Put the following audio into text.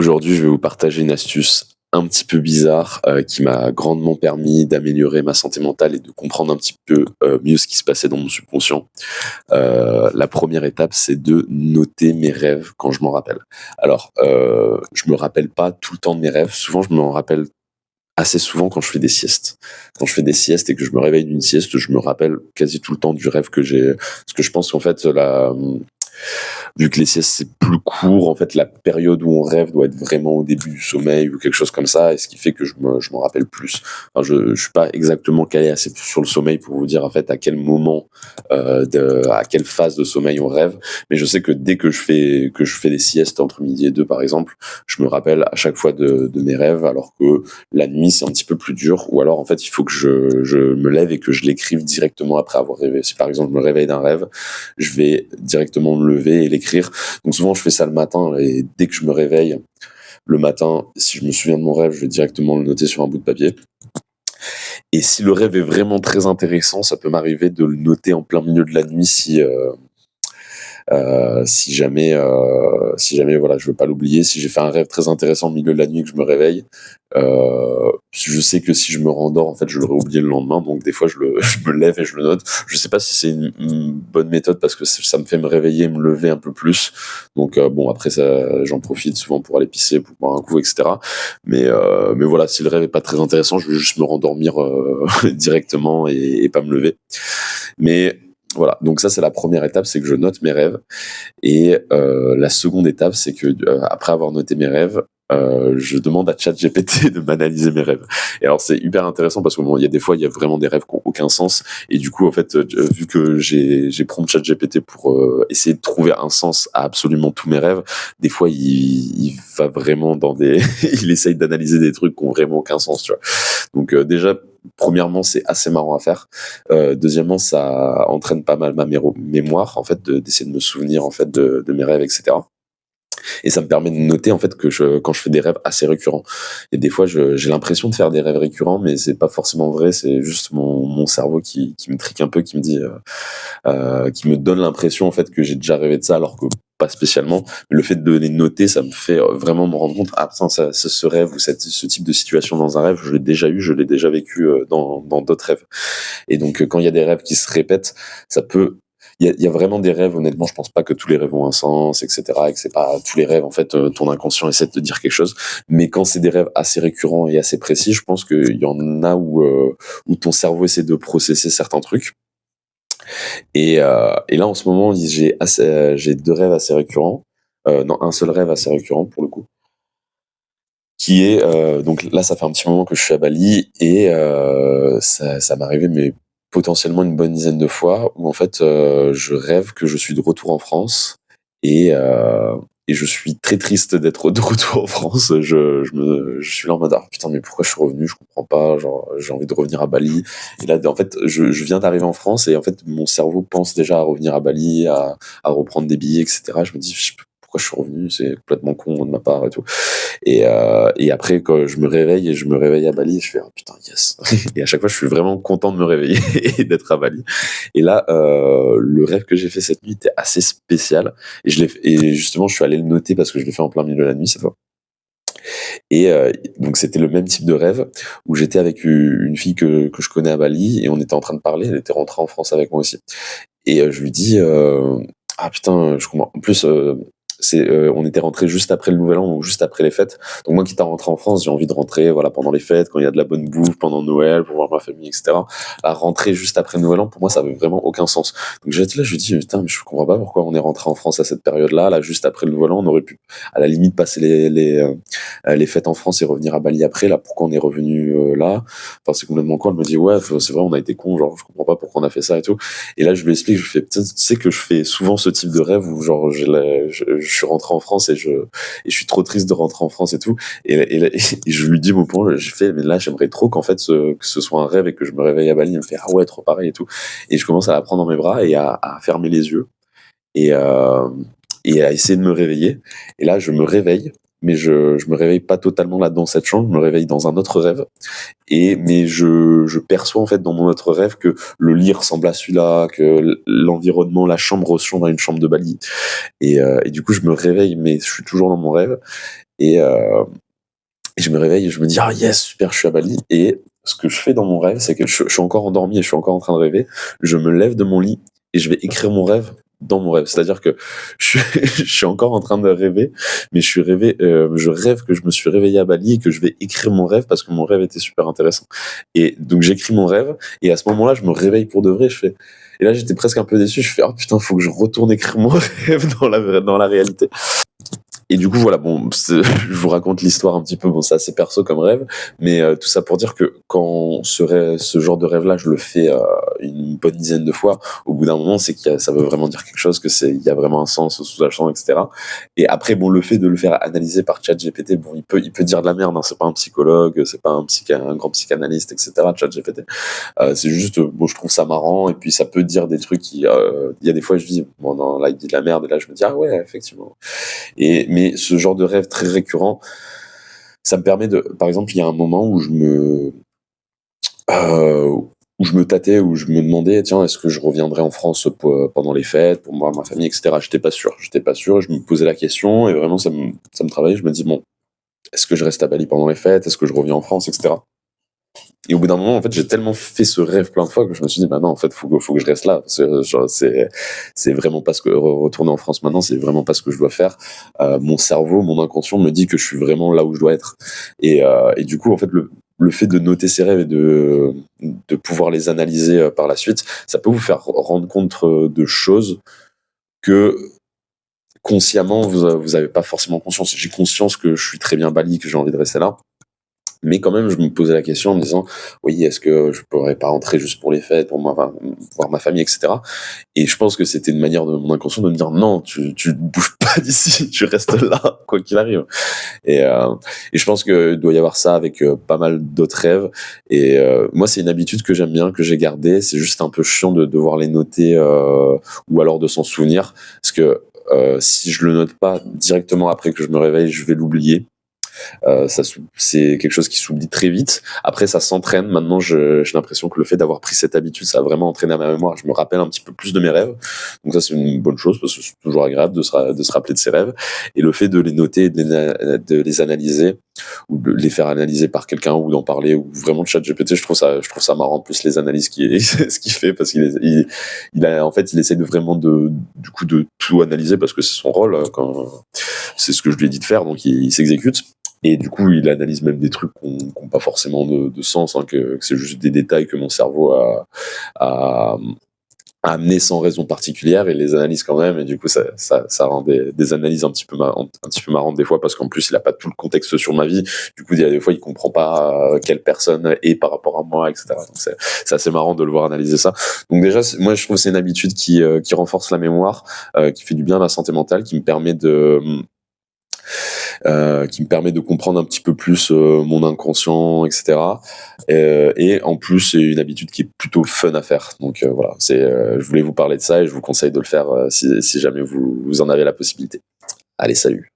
Aujourd'hui, je vais vous partager une astuce un petit peu bizarre, qui m'a grandement permis d'améliorer ma santé mentale et de comprendre un petit peu, mieux ce qui se passait dans mon subconscient. La première étape, c'est de noter mes rêves quand je m'en rappelle. Alors, je me rappelle pas tout le temps de mes rêves. Souvent, je m'en rappelle assez souvent quand je fais des siestes. Quand je fais des siestes et que je me réveille d'une sieste, je me rappelle quasi tout le temps du rêve que j'ai parce que je pense qu'en fait, vu que les siestes c'est plus court, en fait la période où on rêve doit être vraiment au début du sommeil ou quelque chose comme ça, et ce qui fait que je m'en rappelle plus. Enfin, je suis pas exactement calé assez sur le sommeil pour vous dire en fait à quel moment, à quelle phase de sommeil on rêve, mais je sais que dès que je fais des siestes entre midi et deux par exemple, je me rappelle à chaque fois de mes rêves, alors que la nuit c'est un petit peu plus dur, ou alors en fait il faut que je me lève et que je l'écrive directement après avoir rêvé. Si par exemple je me réveille d'un rêve, je vais directement me lever et l'écrire. Donc souvent je fais ça le matin, et dès que je me réveille le matin, si je me souviens de mon rêve, je vais directement le noter sur un bout de papier. Et si le rêve est vraiment très intéressant, ça peut m'arriver de le noter en plein milieu de la nuit si jamais voilà, je veux pas l'oublier. Si j'ai fait un rêve très intéressant au milieu de la nuit et que je me réveille, je sais que si je me rendors, en fait, je l'aurais oublié le lendemain. Donc des fois, je me lève et je le note. Je sais pas si c'est une bonne méthode parce que ça me fait me réveiller, me lever un peu plus. Donc bon, après ça, j'en profite souvent pour aller pisser, pour boire un coup, etc. Mais voilà, si le rêve est pas très intéressant, je vais juste me rendormir directement et pas me lever. Mais voilà, donc ça c'est la première étape, c'est que je note mes rêves. Et la seconde étape, c'est que après avoir noté mes rêves, je demande à ChatGPT de m'analyser mes rêves. Et alors c'est hyper intéressant parce que bon, il y a des fois, il y a vraiment des rêves qui ont aucun sens. Et du coup, en fait, vu que j'ai prompt ChatGPT pour essayer de trouver un sens à absolument tous mes rêves, des fois, il va vraiment dans des, il essaye d'analyser des trucs qui ont vraiment aucun sens, tu vois. Donc déjà, premièrement, c'est assez marrant à faire. Deuxièmement, ça entraîne pas mal ma mémoire, en fait, d'essayer de me souvenir en fait de mes rêves, etc. Et ça me permet de noter en fait que quand je fais des rêves assez récurrents. Et des fois, j'ai l'impression de faire des rêves récurrents, mais c'est pas forcément vrai. C'est juste mon cerveau qui me trique un peu, qui me dit, qui me donne l'impression en fait que j'ai déjà rêvé de ça, alors que pas spécialement. Mais le fait de les noter, ça me fait vraiment me rendre compte, ah putain, ce rêve ou ce type de situation dans un rêve, je l'ai déjà eu, je l'ai déjà vécu dans d'autres rêves. Et donc, quand il y a des rêves qui se répètent, ça peut. Il y a vraiment des rêves, honnêtement, je pense pas que tous les rêves ont un sens, etc., et que c'est pas tous les rêves, en fait, ton inconscient essaie de te dire quelque chose. Mais quand c'est des rêves assez récurrents et assez précis, je pense qu'il y en a où ton cerveau essaie de processer certains trucs. Et là, en ce moment, j'ai deux rêves assez récurrents. Non, un seul rêve assez récurrent, pour le coup. Qui est, donc là, ça fait un petit moment que je suis à Bali, et ça m'est arrivé, mais potentiellement une bonne dizaine de fois, où en fait, je rêve que je suis de retour en France, et je suis très triste d'être de retour en France. Je suis là en mode: «Ah putain, mais pourquoi je suis revenu? Je comprends pas, genre, j'ai envie de revenir à Bali». Et là, en fait, je viens d'arriver en France, et en fait, mon cerveau pense déjà à revenir à Bali, à reprendre des billets, et cetera. Je me dis: «Pourquoi je suis revenu? C'est complètement con de ma part et tout». Et après, quand je me réveille et je me réveille à Bali, je fais: «Oh putain, yes!» Et à chaque fois, je suis vraiment content de me réveiller et d'être à Bali. Et là, le rêve que j'ai fait cette nuit était assez spécial, et justement, je suis allé le noter parce que je l'ai fait en plein milieu de la nuit cette fois. Et donc c'était le même type de rêve où j'étais avec une fille que je connais à Bali, et on était en train de parler. Elle était rentrée en France avec moi aussi, et je lui dis, ah putain, je comprends. En plus, on était rentré juste après le Nouvel An, donc juste après les fêtes. Donc moi qui étais rentré en France, j'ai envie de rentrer, voilà, pendant les fêtes, quand il y a de la bonne bouffe, pendant Noël, pour voir ma famille, etc. À rentrer juste après le Nouvel An, pour moi, ça avait vraiment aucun sens. Donc j'étais là, je lui dis, putain, mais je comprends pas pourquoi on est rentré en France à cette période-là, là, juste après le Nouvel An. On aurait pu, à la limite, passer les fêtes en France et revenir à Bali après. Là, pourquoi on est revenu là? Enfin, c'est complètement con. Elle me dit, ouais, c'est vrai, on a été con, genre, je comprends pas pourquoi on a fait ça et tout. Et là, je lui explique, je lui fais, tu sais que je fais souvent ce type de rêve où, genre, je suis rentré en France, et je suis trop triste de rentrer en France et tout. Et je lui dis mon point, j'ai fait, mais là, j'aimerais trop qu'en fait, que ce soit un rêve et que je me réveille à Bali. Il me fait, ah ouais, trop pareil et tout. Et je commence à la prendre dans mes bras et à fermer les yeux, et, à essayer de me réveiller. Et là, je me réveille, mais je me réveille pas totalement là dans cette chambre, je me réveille dans un autre rêve. Mais je perçois en fait dans mon autre rêve que le lit ressemble à celui-là, que l'environnement, la chambre ressemble à une chambre de Bali. Et du coup, je me réveille, mais je suis toujours dans mon rêve. Et je me réveille et je me dis: «Ah yes, super, je suis à Bali» et ce que je fais dans mon rêve, c'est que je suis encore endormi et je suis encore en train de rêver. Je me lève de mon lit et je vais écrire mon rêve dans mon rêve. C'est-à-dire que je suis je suis encore en train de rêver, mais je rêve que je me suis réveillé à Bali et que je vais écrire mon rêve parce que mon rêve était super intéressant. Et donc j'écris mon rêve et à ce moment-là, je me réveille pour de vrai, et là, j'étais presque un peu déçu. Je fais: «Oh putain, faut que je retourne écrire mon rêve dans la réalité». Et du coup, voilà, bon, je vous raconte l'histoire un petit peu, bon, c'est assez perso comme rêve, mais tout ça pour dire que quand ce genre de rêve-là, je le fais une bonne dizaine de fois, au bout d'un moment, c'est ça veut vraiment dire quelque chose, il y a vraiment un sens sous-jacent, etc. Et après, bon, le fait de le faire analyser par ChatGPT, bon, il peut dire de la merde, hein, c'est pas un psychologue, c'est pas un grand psychanalyste, etc. ChatGPT, c'est juste, bon, je trouve ça marrant, et puis ça peut dire des trucs il y a des fois, je dis, bon, non, là, il dit de la merde, et là, je me dis, ah ouais, effectivement. Mais ce genre de rêve très récurrent, ça me permet de, par exemple, il y a un moment euh, où je me tâtais, où je me demandais, tiens, est-ce que je reviendrai en France pendant les fêtes, pour voir ma famille, etc. J'étais pas sûr, et je me posais la question, et vraiment, ça me travaillait. Je me dis, bon, est-ce que je reste à Bali pendant les fêtes, est-ce que je reviens en France, etc. Et au bout d'un moment, en fait, j'ai tellement fait ce rêve plein de fois que je me suis dit, bah non, en fait, faut que je reste là. C'est vraiment pas ce que retourner en France maintenant, c'est vraiment pas ce que je dois faire. Mon cerveau, mon inconscient me dit que je suis vraiment là où je dois être. Et du coup, en fait, le fait de noter ces rêves et de pouvoir les analyser par la suite, ça peut vous faire rendre compte de choses que consciemment vous avez pas forcément conscience. J'ai conscience que je suis très bien Bali, que j'ai envie de rester là. Mais quand même, je me posais la question en me disant, oui, est-ce que je pourrais pas rentrer juste pour les fêtes, pour voir ma famille, etc. Et je pense que c'était une manière de mon inconscient de me dire, non, tu ne bouges pas d'ici, tu restes là, quoi qu'il arrive. Et je pense qu'il doit y avoir ça avec pas mal d'autres rêves. Et moi, c'est une habitude que j'aime bien, que j'ai gardée. C'est juste un peu chiant de devoir les noter ou alors de s'en souvenir. Parce que si je le note pas directement après que je me réveille, je vais l'oublier. C'est quelque chose qui s'oublie très vite. Après, ça s'entraîne. Maintenant, j'ai l'impression que le fait d'avoir pris cette habitude, ça a vraiment entraîné ma mémoire. Je me rappelle un petit peu plus de mes rêves. Donc ça, c'est une bonne chose parce que c'est toujours agréable de se rappeler de ses rêves. Et le fait de les noter, de les analyser ou de les faire analyser par quelqu'un ou d'en parler ou vraiment de ChatGPT, je trouve ça marrant. En plus, les analyses ce qu'il fait parce en fait, il essaie de vraiment du coup, de tout analyser parce que c'est son rôle c'est ce que je lui ai dit de faire. Donc, il s'exécute. Et du coup, il analyse même des trucs qui n'ont pas forcément de sens, hein, que c'est juste des détails que mon cerveau a amené sans raison particulière et les analyse quand même. Et du coup, ça rend des analyses un petit peu marrantes des fois parce qu'en plus, il n'a pas tout le contexte sur ma vie. Du coup, il y a des fois, il comprend pas quelle personne est par rapport à moi, etc. Donc, c'est assez marrant de le voir analyser ça. Donc déjà, moi, je trouve que c'est une habitude qui renforce la mémoire, qui fait du bien à la santé mentale, qui me permet de comprendre un petit peu plus mon inconscient, etc. Et en plus, c'est une habitude qui est plutôt fun à faire. Donc voilà, je voulais vous parler de ça et je vous conseille de le faire si jamais vous en avez la possibilité. Allez, salut.